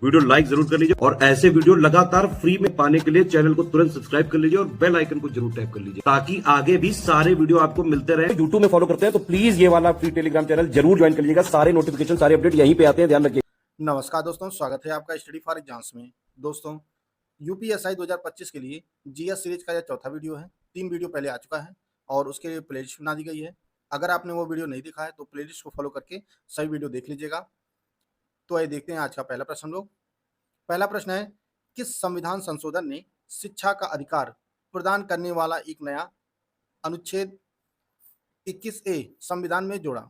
Video like जरूर कर लीजिए और ऐसे वीडियो लगातार फ्री में पाने के लिए चैनल को तुरंत सब्सक्राइब कर लीजिए और बेल आइकन को जरूर टैप कर लीजिए ताकि आगे भी सारे वीडियो आपको मिलते रहे। यूट्यूब में फॉलो करते हैं तो प्लीज ये वाला फ्री टेलीग्राम चैनल जरूर ज्वाइन कर लीजिएगा। सारे नोटिफिकेशन सारे अपडेट यहीं पे आते हैं, ध्यान रखिए। नमस्कार दोस्तों, स्वागत है आपका स्टडी फॉर एग्जाम्स में। दोस्तों, यूपीएसआई 2025 के लिए जीएस सीरीज का यह चौथा वीडियो है। 3 वीडियो पहले आ चुका है और उसके लिए प्लेलिस्ट बना दी गई है। अगर आपने वो वीडियो नहीं देखा है तो प्लेलिस्ट को फॉलो करके सभी वीडियो देख लीजिएगा। तो आइए देखते हैं आज का पहला प्रश्न लोग। पहला प्रश्न है, किस संविधान संशोधन ने शिक्षा का अधिकार प्रदान करने वाला एक नया अनुच्छेद 21A संविधान में जोड़ा?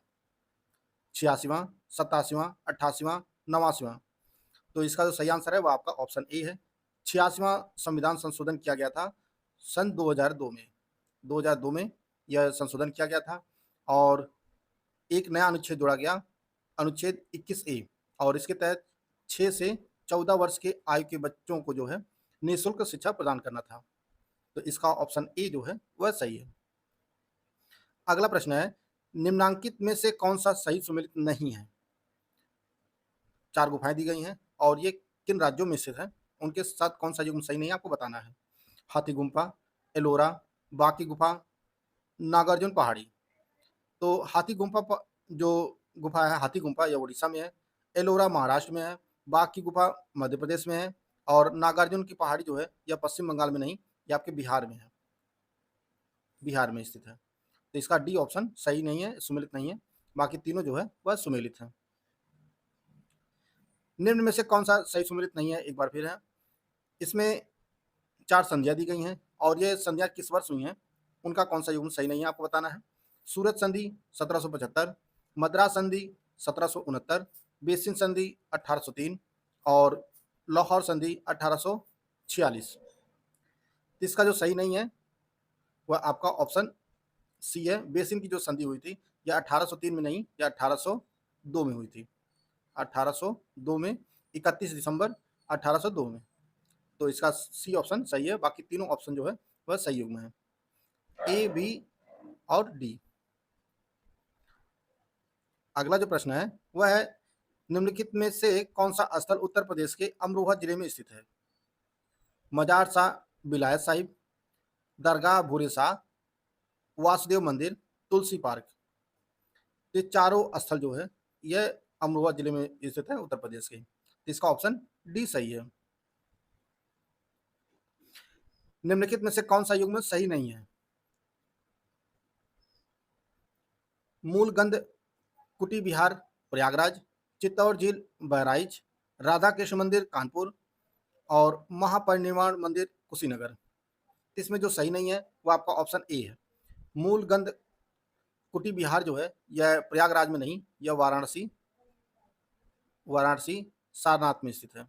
86वां, 87वां, 88वां, 89वां। तो इसका जो सही आंसर है वो आपका ऑप्शन ए है। 86वां संविधान संशोधन किया गया था सन 2002 में। 2002 में यह संशोधन किया गया था और एक नया अनुच्छेद जोड़ा गया, अनुच्छेद 21A, और इसके तहत 6 से 14 वर्ष के आयु के बच्चों को जो है निःशुल्क शिक्षा प्रदान करना था। तो इसका ऑप्शन ए जो है वह सही है। अगला प्रश्न है, निम्नांकित में से कौन सा सही सुमेलित नहीं है? 4 गुफाएं दी गई हैं और ये किन राज्यों में स्थित है, उनके साथ कौन सा युग्म सही नहीं है आपको बताना है। हाथी गुम्फा, एलोरा, बाकी गुफा, नागार्जुन पहाड़ी। तो हाथी गुम्फा जो गुफा है, हाथी गुम्फा, यह उड़ीसा में है। एलोरा महाराष्ट्र में है। बाकी गुफा मध्य प्रदेश में है और नागार्जुन की पहाड़ी जो है यह पश्चिम बंगाल में नहीं, यह आपके बिहार में है, बिहार में स्थित है। तो इसका डी ऑप्शन सही नहीं है, सुमेलित नहीं है। बाकी तीनों जो है वह सुमेलित है। निम्न में से कौन सा सही सुमेलित नहीं है, एक बार फिर है। इसमें 4 संधियां दी गई हैं और ये संधियां किस वर्ष हुई हैं, उनका कौन सा युग्म सही नहीं है आपको बताना है। सूरत संधि 1775, मद्रास संधि 1769, बेसिन संधि 1803 और लाहौर संधि 1846। इसका जो सही नहीं है वह आपका ऑप्शन सी है। बेसिन की जो संधि हुई थी यह 1803 में नहीं, यह 1802 में हुई थी। 1802 में, 31 दिसंबर 1802 में। तो इसका सी ऑप्शन सही है। बाकी तीनों ऑप्शन जो है वह सही युग्म है, ए, बी और डी। अगला जो प्रश्न है वह है, निम्नलिखित में से कौन सा स्थल उत्तर प्रदेश के अमरोहा जिले में स्थित है? मजार शाह विलायत साहिब, दरगाह भूरे शाह, वासुदेव मंदिर, तुलसी पार्क। ये चारों स्थल जो है यह अमरोहा जिले में स्थित है उत्तर प्रदेश के। इसका ऑप्शन डी सही है। निम्नलिखित में से कौन सा युग्म सही नहीं है? मूलगंध कुटी विहार प्रयागराज, चित्तौड़ झील बहराइच, राधा कृष्ण मंदिर कानपुर और महापरिनिर्वाण मंदिर कुशीनगर। इसमें जो सही नहीं है वो आपका ऑप्शन ए है। मूलगंध कुटी विहार जो है यह प्रयागराज में नहीं, यह वाराणसी सारनाथ में स्थित है।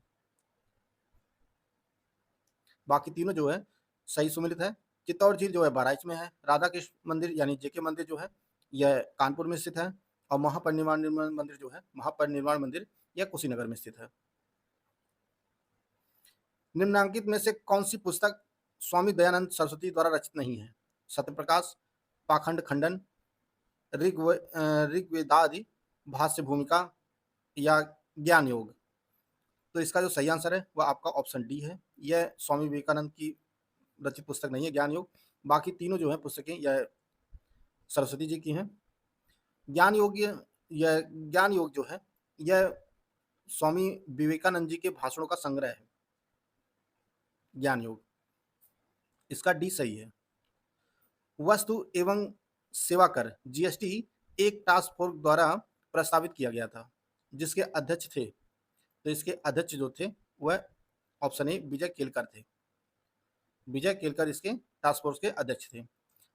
बाकी तीनों जो है सही सुमेलित है। चित्तौड़ झील जो है बहराइच में है, राधा कृष्ण मंदिर यानी जेके मंदिर जो है यह कानपुर में स्थित है और महापरिनिर्वाण मंदिर जो है, महापरिनिर्वाण मंदिर, यह कुशीनगर में स्थित है। निम्नांकित में से कौन सी पुस्तक स्वामी दयानंद सरस्वती द्वारा रचित नहीं है? सत्यप्रकाश, पाखंड खंडन, ऋग्वेदादि भाष्य भूमिका या ज्ञान योग। तो इसका जो सही आंसर है वह आपका ऑप्शन डी है। यह स्वामी विवेकानंद की रचित पुस्तक नहीं है ज्ञान योग। बाकी तीनों जो है पुस्तकें यह सरस्वती जी की हैं। ज्ञान योग, यह ज्ञान योग जो है यह स्वामी विवेकानंद जी के भाषणों का संग्रह है, ज्ञान योग। इसका डी सही है। वस्तु एवं सेवा कर जीएसटी एक टास्क फोर्स द्वारा प्रस्तावित किया गया था, जिसके अध्यक्ष थे। तो इसके अध्यक्ष जो थे वह ऑप्शन ए विजय केलकर थे। विजय केलकर इसके टास्क फोर्स के अध्यक्ष थे।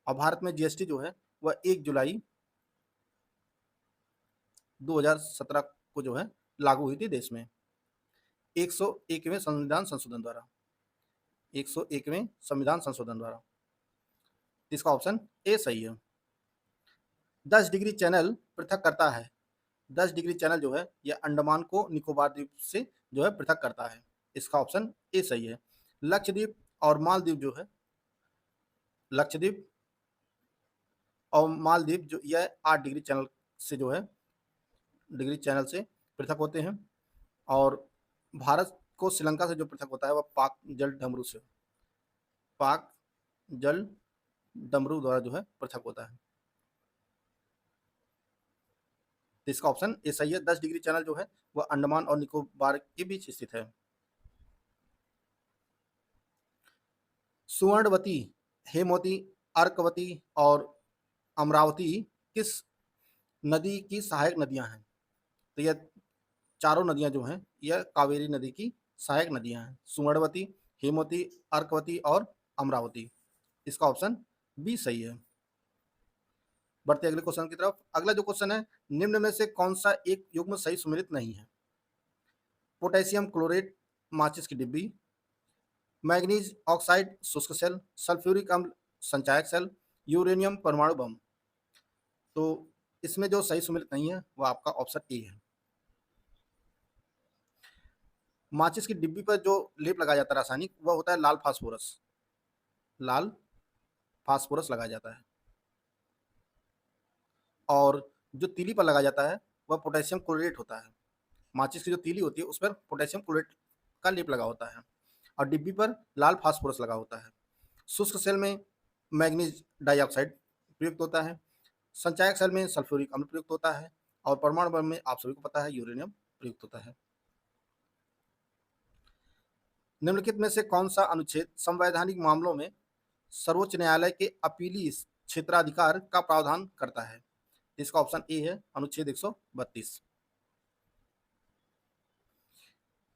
और भारत में जीएसटी जो है वह 1 जुलाई 2017 को जो है लागू हुई थी देश में 101वें संविधान संशोधन द्वारा। 101वें संविधान संशोधन द्वारा। इसका ऑप्शन ए सही है। 10 डिग्री चैनल पृथक करता है। 10 डिग्री चैनल जो है यह अंडमान को निकोबार द्वीप से जो है पृथक करता है। इसका ऑप्शन ए सही है। लक्षद्वीप और मालदीव जो है, लक्षद्वीप और मालदीव जो यह 8 डिग्री चैनल से जो है, डिग्री चैनल से पृथक होते हैं और भारत को श्रीलंका से जो पृथक होता है वह पाक जल डमरू से, पाक जल डमरू द्वारा जो है पृथक होता है। तो इसका ऑप्शन ए सही है। 10 डिग्री चैनल जो है वह अंडमान और निकोबार के बीच स्थित है। सुवर्णवती, हेमवती, अर्कवती और अमरावती किस नदी की सहायक नदियां हैं? तो यह चारों नदियां जो हैं यह कावेरी नदी की सहायक नदियां हैं। सुवर्णवती, हेमवती, अर्कवती और अमरावती। इसका ऑप्शन बी सही है। बढ़ते अगले क्वेश्चन की तरफ। अगला जो क्वेश्चन है, निम्न में से कौन सा एक युग्म सही सुमेलित नहीं है? पोटेशियम क्लोरेट माचिस की डिब्बी, मैग्नीज ऑक्साइड शुष्क सेल, सल्फ्यूरिक अम्ल संचायक सेल, यूरेनियम परमाणु बम। तो इसमें जो सही सुमेलित नहीं है वह आपका ऑप्शन ए है। माचिस की डिब्बी पर जो लेप लगाया जाता है रासायनिक, वह होता है लाल फास्फोरस, लाल फास्फोरस लगाया जाता है। और जो तीली पर लगाया जाता है वह पोटेशियम क्लोरेट होता है। माचिस की जो तीली होती है उस पर पोटेशियम क्लोरेट का लेप लगा होता है और डिब्बी पर लाल फास्फोरस लगा होता है। शुष्क सेल में मैग्नीज डाइऑक्साइड प्रयुक्त होता है, संचायक सेल में सल्फ्यूरिक अम्ल प्रयुक्त होता है और परमाणु बम में आप सभी को पता है यूरेनियम प्रयुक्त होता है। निम्नलिखित में से कौन सा अनुच्छेद संवैधानिक मामलों में सर्वोच्च न्यायालय के अपीली क्षेत्राधिकार का प्रावधान करता है? इसका ऑप्शन ए है अनुच्छेद 132।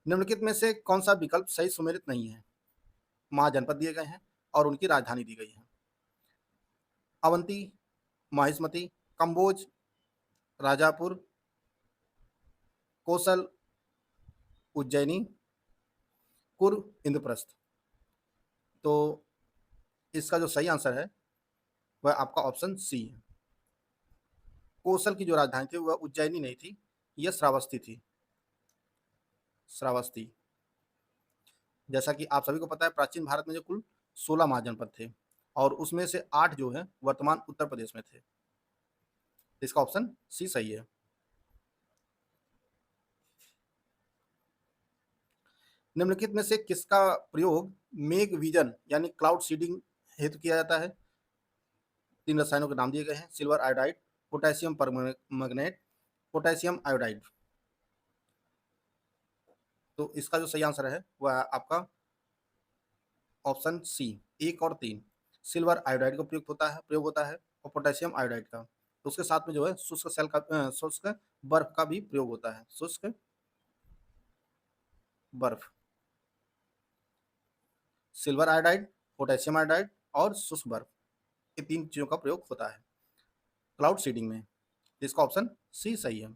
निम्नलिखित में से कौन सा विकल्प सही सुमेलित नहीं है? महाजनपद दिए गए हैं और उनकी राजधानी दी गई है। अवंती, माहिष्मती, कंबोज, राजापुर, कौशल, उज्जैनी, कुर्ग, इंद्रप्रस्थ। तो इसका जो सही आंसर है वह आपका ऑप्शन सी है। कौशल की जो राजधानी थी वह उज्जैनी नहीं थी, यह श्रावस्ती थी, श्रावस्ती। जैसा कि आप सभी को पता है प्राचीन भारत में जो कुल 16 महाजनपद थे और उसमें से 8 जो है वर्तमान उत्तर प्रदेश में थे। इसका ऑप्शन सी सही है। निम्नलिखित में से किसका प्रयोग मेघ विजन यानी क्लाउड सीडिंग हेतु किया जाता है? 3 रसायनों के नाम दिए गए हैं, silver iodide, potassium permanganate, potassium iodide. तो इसका जो सही आंसर है वह आपका ऑप्शन सी 1 और 3। सिल्वर आयोडाइड का प्रयोग होता है और पोटेशियम आयोडाइड का। तो उसके साथ में जो है शुष्क सेल का शुष्क बर्फ का भी प्रयोग होता है, शुष्क बर्फ। सिल्वर आयोडाइड, पोटेशियम आयोडाइड और शुष्क बर्फ, ये 3 चीजों का प्रयोग होता है क्लाउड सीडिंग में। इसका ऑप्शन सी सही है।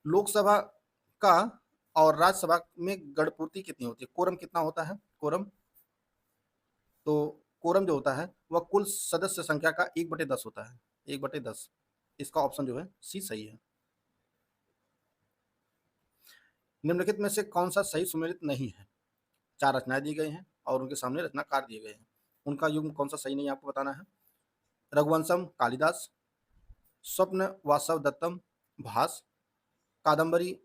लोकसभा का और राज्यसभा में गणपूर्ति कितनी होती है? कोरम कितना होता है? कोरम, तो कोरम जो होता है वह कुल सदस्य संख्या का 1/10 होता है, 1/10। इसका ऑप्शन जो है सी सही है। निम्नलिखित में से कौन सा सही सुमेलित नहीं है? 4 रचनाएं दी गई हैं और उनके सामने रचनाकार दिए गए हैं, उनका युग्म कौन सा सही नहीं है आपको बताना है। रघुवंशम कालिदास, स्वप्न वासव दत्तम भास, कादम्बरी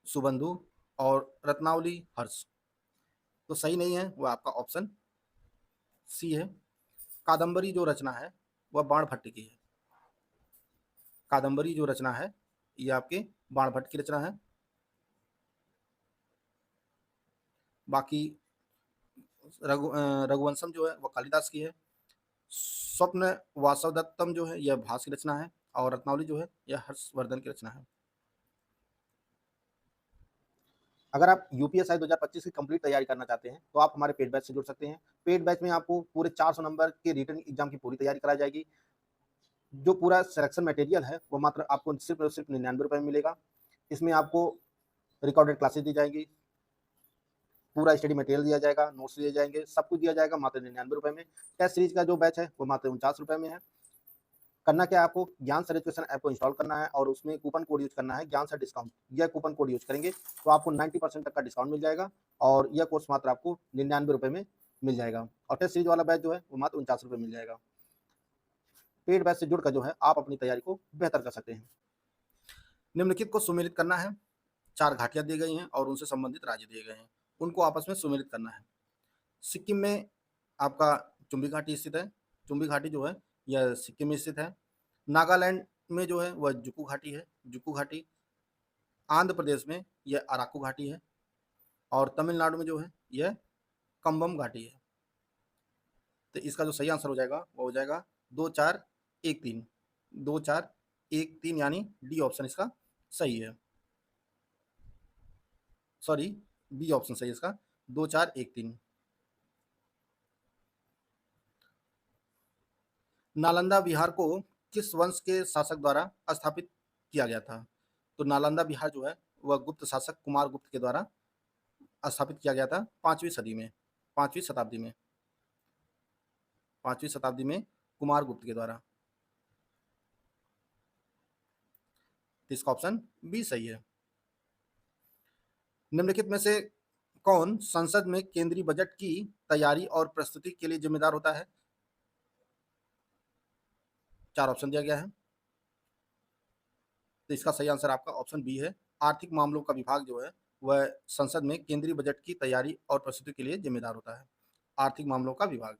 सुबंधु और रत्नावली हर्ष। तो सही नहीं है वह आपका ऑप्शन सी है। कादम्बरी जो रचना है वह बाणभट्ट की है। कादम्बरी जो रचना है यह आपके बाणभट्ट की रचना है। बाकी रघुवंशम जो है वह कालिदास की है। स्वप्न वासव दत्तम जो है यह भास की रचना है और रत्नावली जो है यह हर्षवर्धन की रचना है। अगर आप यूपीएसआई 2025 की कंप्लीट तैयारी करना चाहते हैं तो आप हमारे पेड बैच से जुड़ सकते हैं। पेड बैच में आपको पूरे 400 नंबर के रिटन एग्जाम की पूरी तैयारी कराई जाएगी। जो पूरा सिलेक्शन मटेरियल है वो मात्र आपको सिर्फ और सिर्फ 99 रुपये में मिलेगा। इसमें आपको रिकॉर्डेड क्लासेस दी जाएंगी, पूरा स्टडी मटेरियल दिया जाएगा, नोट्स दिए जाएंगे, सब कुछ दिया जाएगा मात्र 99 रुपये में। टेस्ट सीरीज का जो बैच है वो मात्र 49 रुपये में है। करना क्या है, आपको ज्ञान सर एजुकेशन ऐप को इंस्टॉल करना है और उसमें कूपन कोड यूज करना है ज्ञान सर डिस्काउंट। यह कूपन कोड यूज करेंगे तो आपको 90% तक का डिस्काउंट मिल जाएगा और यह कोर्स मात्र आपको 99 रुपये में मिल जाएगा। और टेस्ट सीरीज वाला बैच जो है वो मात्र 49 रुपये मिल जाएगा। पेड बैच से जुड़कर जो है आप अपनी तैयारी को बेहतर कर सकते हैं। निम्नलिखित को सुमेलित करना है। 4 घाटियाँ दी गई हैं और उनसे संबंधित राज्य दिए गए हैं, उनको आपस में सुमेलित करना है। सिक्किम में आपका चुम्बी घाटी स्थित है, चुम्बी घाटी जो है यह सिक्किम में स्थित है। नागालैंड में जो है वह जुकू घाटी है, जुकू घाटी। आंध्र प्रदेश में यह अराकू घाटी है और तमिलनाडु में जो है यह कंबम घाटी है। तो इसका जो सही आंसर हो जाएगा वो हो जाएगा 2 4 1 3, 2 4 1 3 यानी डी ऑप्शन इसका सही है। सॉरी, बी ऑप्शन सही है इसका, 2 4 1 3। नालंदा बिहार को किस वंश के शासक द्वारा स्थापित किया गया था? तो नालंदा बिहार जो है वह गुप्त शासक कुमार गुप्त के द्वारा स्थापित किया गया था 5वीं सदी में, 5वीं शताब्दी में, 5वीं शताब्दी में कुमार गुप्त के द्वारा। तो इसका ऑप्शन बी सही है। निम्नलिखित में से कौन संसद में केंद्रीय बजट की तैयारी और प्रस्तुति के लिए जिम्मेदार होता है? 4 ऑप्शन दिया गया है। तो इसका सही आंसर आपका ऑप्शन बी है। आर्थिक मामलों का विभाग जो है वह संसद में केंद्रीय बजट की तैयारी और प्रस्तुति के लिए जिम्मेदार होता है, आर्थिक मामलों का विभाग।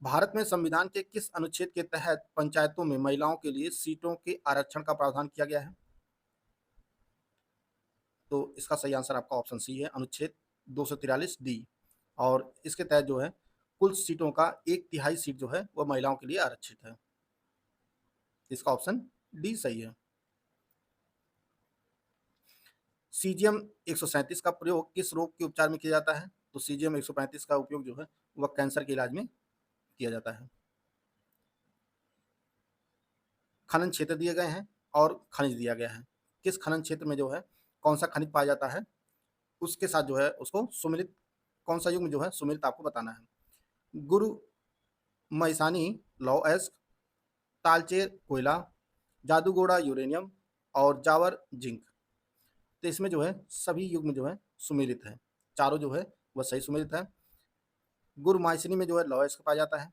भारत में संविधान के किस अनुच्छेद के तहत पंचायतों में महिलाओं के लिए सीटों के आरक्षण का प्रावधान किया गया है? तो इसका सही आंसर आपका ऑप्शन सी है, अनुच्छेद 243 डी। और इसके तहत जो है कुल सीटों का 1/3 सीट जो है वह महिलाओं के लिए आरक्षित है। इसका ऑप्शन डी सही है। सीजियम 137 का प्रयोग किस रोग के उपचार में किया जाता है? तो सीजियम 135 का उपयोग जो है वह कैंसर के इलाज में किया जाता है। खनन क्षेत्र दिए गए हैं और खनिज दिया गया है। किस खनन क्षेत्र में जो है कौन सा खनिज पाया जाता है, उसके साथ जो है उसको सुमेलित, कौन सा युग्म जो है सुमेलित आपको बताना है। गुरु महिसानी लौह अयस्क, तालचेर कोयला, जादूगोड़ा यूरेनियम और जावर जिंक। तो इसमें जो है सभी युग्म जो है सुमेलित है, चारों जो है वह सही सुमेलित है। गुरु माइसिनी में जो है लौह अयस्क पाया जाता है,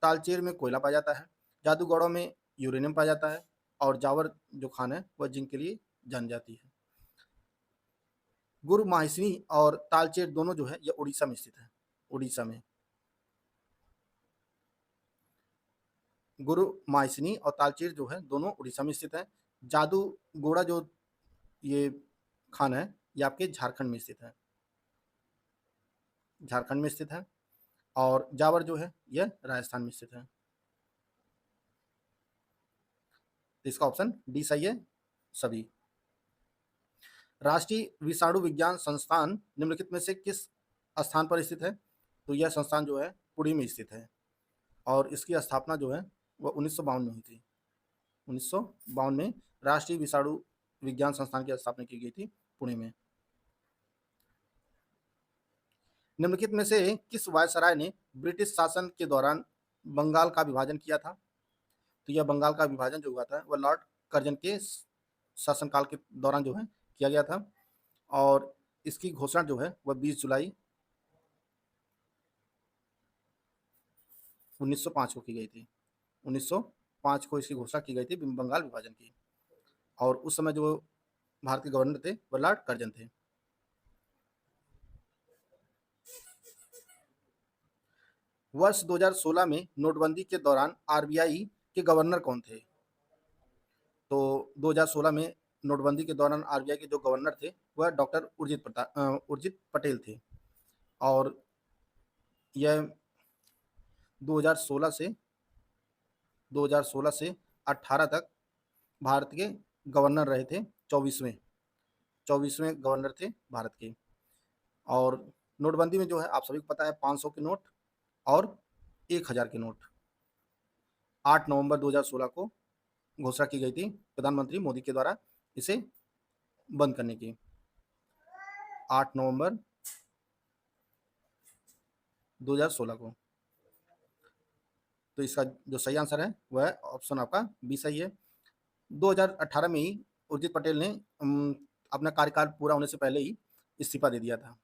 तालचेर में कोयला पाया जाता है, जादूगौड़ों में यूरेनियम पाया जाता है और जावर जो खान है वह जिंक के लिए जानी जाती है। गुरु माहिसनी और तालचेर दोनों जो है यह उड़ीसा में स्थित है, उड़ीसा में। गुरु माहिसनी और तालचेर जो है दोनों उड़ीसा में स्थित है। जादूगोड़ा जो ये खान है ये आपके झारखंड में स्थित है, झारखंड में स्थित है। और जावर जो है यह राजस्थान में स्थित है। इसका ऑप्शन डी सही है सभी। राष्ट्रीय विषाणु विज्ञान संस्थान निम्नलिखित में से किस स्थान पर स्थित है? तो यह संस्थान जो है पुणे में स्थित है और इसकी स्थापना जो है वह 1952 में हुई थी। 1952 में राष्ट्रीय विषाणु विज्ञान संस्थान की स्थापना की गई थी पुणे में। निम्नलिखित में से किस वायसराय ने ब्रिटिश शासन के दौरान बंगाल का विभाजन किया था? तो यह बंगाल का विभाजन जो हुआ था वह लॉर्ड कर्जन के शासनकाल के दौरान जो है किया गया था और इसकी घोषणा जो है वह 20 जुलाई 1905 को की गई थी। 1905 को इसकी घोषणा की गई थी बंगाल विभाजन की। और उस समय जो भारत के गवर्नर थे वह लॉर्ड कर्जन थे। वर्ष 2016 में नोटबंदी के दौरान आरबीआई के गवर्नर कौन थे? तो 2016 में नोटबंदी के दौरान आरबीआई के जो गवर्नर थे वह डॉक्टर उर्जित पटेल थे और यह 2016 से 18 तक भारत के गवर्नर रहे थे, 24वें गवर्नर थे भारत के। और नोटबंदी में जो है आप सभी को पता है 500 के नोट और 1000 के नोट 8 नवंबर 2016 को घोषणा की गई थी प्रधानमंत्री मोदी के द्वारा इसे बंद करने की। 8 नवंबर 2016 को। तो इसका जो सही आंसर है वह ऑप्शन आपका बी सही है। 2018 में ही उर्जित पटेल ने अपना कार्यकाल पूरा होने से पहले ही इस्तीफा दे दिया था।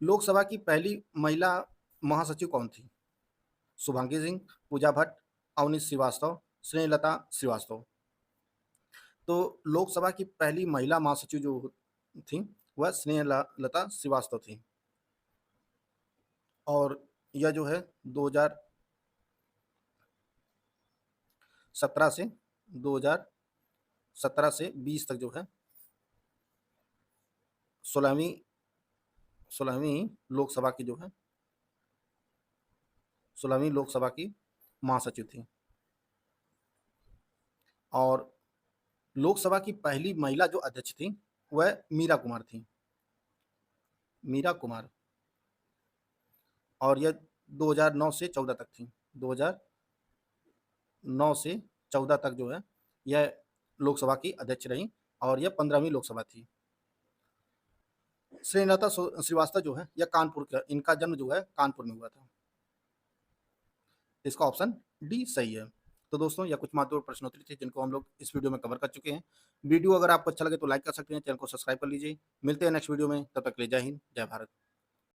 लोकसभा की पहली महिला महासचिव कौन थी? शुभांगी सिंह, पूजा भट्ट, अवनीश श्रीवास्तव, स्नेहलता श्रीवास्तव। तो लोकसभा की पहली महिला महासचिव जो थी वह स्नेहलता श्रीवास्तव थी। और यह जो है 2017 से 2017 से 20 तक जो है 16वीं लोकसभा की जो है 16वीं लोकसभा की महासचिव थी। और लोकसभा की पहली महिला जो अध्यक्ष थी वह मीरा कुमार थी, मीरा कुमार। और यह 2009 से 14 तक थी, 2009 से 14 तक जो है यह लोकसभा की अध्यक्ष रही और यह 15वीं लोकसभा थी। स्नेहलता श्रीवास्तव जो है यह कानपुर का, इनका जन्म जो है कानपुर में हुआ था। इसका ऑप्शन डी सही है। तो दोस्तों यह कुछ महत्वपूर्ण प्रश्नोत्तरी थे जिनको हम लोग इस वीडियो में कवर कर चुके हैं। वीडियो अगर आपको अच्छा लगे तो लाइक कर सकते हैं, चैनल को सब्सक्राइब कर लीजिए। मिलते हैं नेक्स्ट वीडियो में, तब तक के लिए जय हिंद, जय भारत।